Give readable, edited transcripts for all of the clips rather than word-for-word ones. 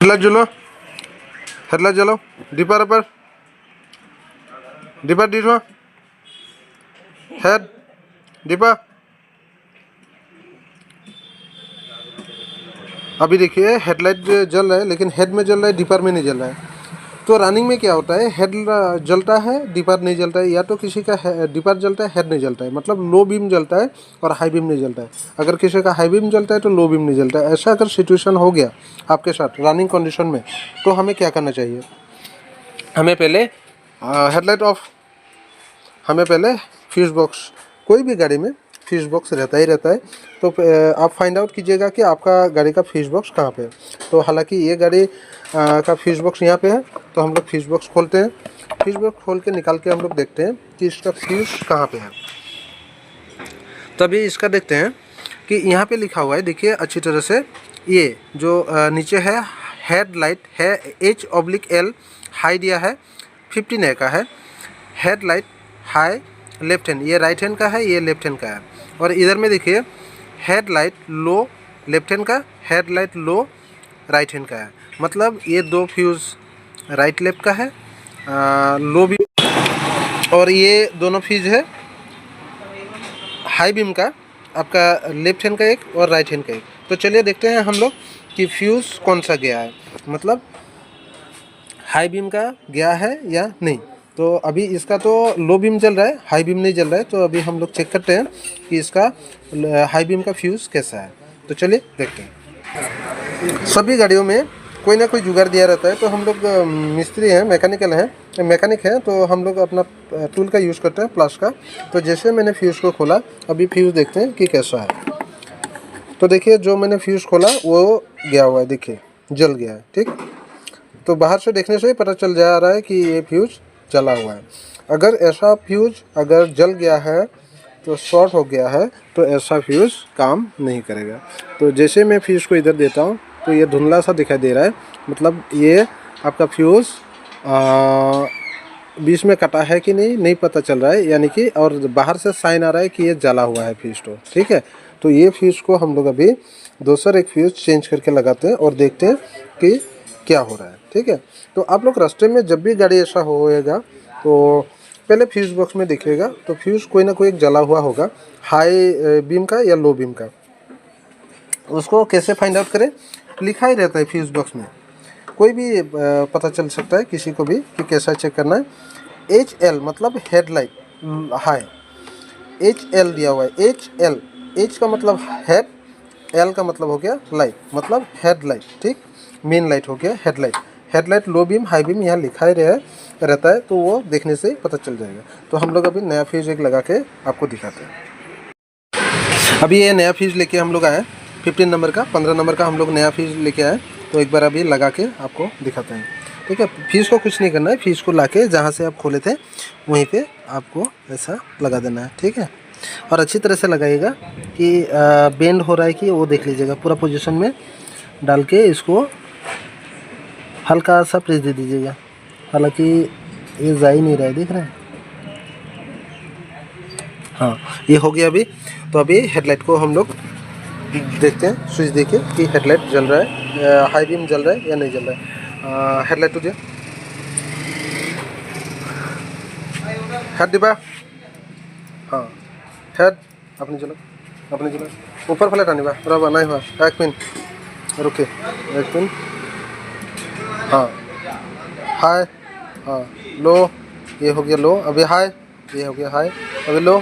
Headlight जलो, headlight जलो, dipper अपर, dipper दीजिए, हेड, डिपर। अभी देखिए हेडलाइट जल रहा है लेकिन हेड में जल रहा है, डिपर में नहीं जल रहा है। तो रनिंग में क्या होता है, हेड जलता है, डिपर नहीं जलता है, या तो किसी का डिपर जलता है, हेड नहीं जलता है, मतलब लो बीम जलता है और हाई बीम नहीं जलता है। अगर किसी का हाई बीम जलता है तो लो बीम नहीं जलता है। ऐसा अगर सिचुएशन हो गया आपके साथ रनिंग कंडीशन में, तो हमें क्या करना चाहिए, हमें पहले हेडलाइट ऑफ, हमें पहले फ्यूज़ बॉक्स, कोई भी गाड़ी में फ्यूज़ बॉक्स रहता ही रहता है, तो आप फाइंड आउट कीजिएगा कि आपका गाड़ी का फ्यूज़ बॉक्स कहाँ पे है। तो हालांकि ये गाड़ी का फ्यूज़ बॉक्स यहाँ पे है, तो हम लोग फ्यूज़ बॉक्स खोलते हैं, फ्यूज़ बॉक्स खोल के निकाल के हम लोग देखते हैं कि इसका फ्यूज़ कहाँ पे है। तभी इसका देखते हैं कि यहाँ पे लिखा हुआ है, देखिए अच्छी तरह से, ये जो नीचे है हेडलाइट है H/L हाई दिया है, 15A का है। हेडलाइट हाई लेफ्ट हैंड, ये राइट हैंड का है, ये लेफ्ट हैंड का है। और इधर में देखिए हेडलाइट लो लेफ्ट हैंड का, हेडलाइट लो राइट हैंड का है। मतलब ये दो फ्यूज़ राइट लेफ्ट का है, लो भी, और ये दोनों फ्यूज़ है हाई बीम का, आपका लेफ्ट हैंड का एक और राइट हैंड का एक। तो चलिए देखते हैं हम लोग कि फ्यूज़ कौन सा गया है, मतलब हाई बीम का गया है या नहीं। तो अभी इसका तो लो बीम जल रहा है, हाई बीम नहीं जल रहा है। तो अभी हम लोग चेक करते हैं कि इसका हाई बीम का फ्यूज़ कैसा है। तो चलिए देखते हैं। सभी गाड़ियों में कोई ना कोई जुगाड़ दिया रहता है, तो हम लोग मिस्त्री हैं, मैकेनिक हैं, तो हम लोग अपना टूल का यूज़ करते हैं, प्लास का। तो जैसे मैंने फ्यूज़ को खोला, अभी फ्यूज़ देखते हैं कि कैसा है। तो देखिए जो मैंने फ्यूज़ खोला वो गया हुआ है, देखिए जल गया है, ठीक। तो बाहर से देखने से ही पता चल जा रहा है कि ये फ्यूज़ जला हुआ है। अगर ऐसा फ्यूज़ अगर जल गया है तो शॉर्ट हो गया है, तो ऐसा फ्यूज़ काम नहीं करेगा। तो जैसे मैं फ्यूज़ को इधर देता हूँ तो ये धुंधला सा दिखाई दे रहा है, मतलब ये आपका फ्यूज़ बीच में कटा है कि नहीं पता चल रहा है, यानी कि, और बाहर से साइन आ रहा है कि ये जला हुआ है फ्यूज़। तो ठीक है, तो ये फ्यूज़ को हम लोग अभी दूसरा एक फ्यूज़ चेंज करके लगाते हैं और देखते हैं कि क्या हो रहा है, ठीक है। तो आप लोग रास्ते में जब भी गाड़ी ऐसा होएगा तो पहले फ्यूज़ बॉक्स में देखिएगा, तो फ्यूज़ कोई ना कोई एक जला हुआ होगा, हाई बीम का या लो बीम का। उसको कैसे फाइंड आउट करें, लिखा ही रहता है फ्यूज़ बॉक्स में, कोई भी पता चल सकता है किसी को भी कि कैसा चेक करना है। HL मतलब हेडलाइट हाई, HL दिया हुआ है, H का मतलब हेड, L का मतलब हो गया लाइट, मतलब हेडलाइट, ठीक, मेन लाइट हो गया headlight. Headlight low beam high beam यहाँ लिखा ही रहता है, तो वो देखने से ही पता चल जाएगा। तो हम लोग अभी नया फ्यूज़ एक लगा के आपको दिखाते हैं। अभी ये नया फ्यूज़ लेके हम लोग आए, 15 नंबर का, 15 नंबर का हम लोग नया फ्यूज़ लेके आए। तो एक बार अभी लगा के आपको दिखाते हैं, ठीक है। फ्यूज़ को कुछ नहीं करना है, फ्यूज़ को लाके जहाँ से आप खोले थे वहीं पे आपको ऐसा लगा देना है, ठीक है। और अच्छी तरह से लगाइएगा कि बेंड हो रहा है कि वो देख लीजिएगा, पूरा पोजीशन में डाल के इसको हल्का सा प्रेस दे दीजिएगा। हालांकि ये जा ही नहीं रहा है, देख रहे हैं, हाँ ये हो गया अभी। तो अभी हेडलाइट को हम लोग देखते हैं, स्विच देखिए कि हेडलाइट जल रहा है, हाई बीम जल रहा है या नहीं जल रहा है। हेडलाइट तुझे हेड डिब्बा, हाँ हेड अपनी जलो ऊपर फैले टानी बा बराबर नहीं हुआ, 1 मिनट रुके, 1 मिनट, हाँ हाई, हाँ लो, ये हो गया लो, अभी हाई, ये हो गया हाई, अभी लो,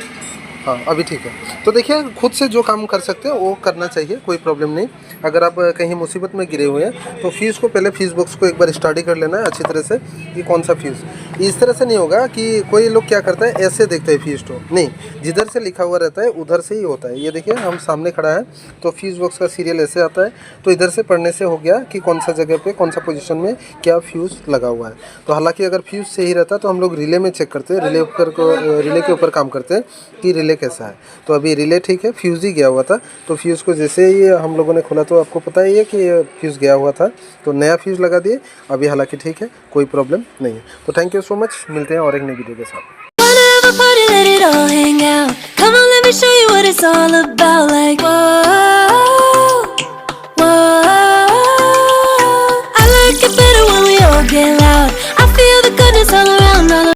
हाँ अभी ठीक है। तो देखिए खुद से जो काम कर सकते हैं वो करना चाहिए, कोई प्रॉब्लम नहीं। अगर आप कहीं मुसीबत में गिरे हुए हैं तो फ्यूज़ को पहले फ्यूज़ बॉक्स को एक बार स्टडी कर लेना है अच्छी तरह से कि कौन सा फ्यूज़। इस तरह से नहीं होगा कि कोई लोग क्या करता है ऐसे देखते हैं फ्यूज़ तो नहीं, जिधर से लिखा हुआ रहता है उधर से ही होता है। ये देखिए हम सामने खड़ा है तो फ्यूज़ बॉक्स का सीरियल ऐसे आता है, तो इधर से पढ़ने से हो गया कि कौन सा जगह पे कौन सा पोजीशन में क्या फ्यूज़ लगा हुआ है। तो हालांकि अगर फ्यूज़ सही रहता तो हम लोग रिले में चेक करते हैं, रिले के ऊपर काम करते हैं कि रिले कैसा है। तो अभी रिले ठीक है, फ्यूज़ ही गया हुआ था। तो फ्यूज़ को जैसे ही हम लोगों ने खोला तो आपको पता ही है कि फ्यूज़ गया हुआ था, तो नया फ्यूज़ लगा दिए। अभी हालांकि ठीक है, कोई प्रॉब्लम नहीं है। तो थैंक यू सो मच, मिलते हैं और एक नई वीडियो के साथ। Let it all hang out. Come on, let me show you what it's all about. Like, whoa, whoa. get loud.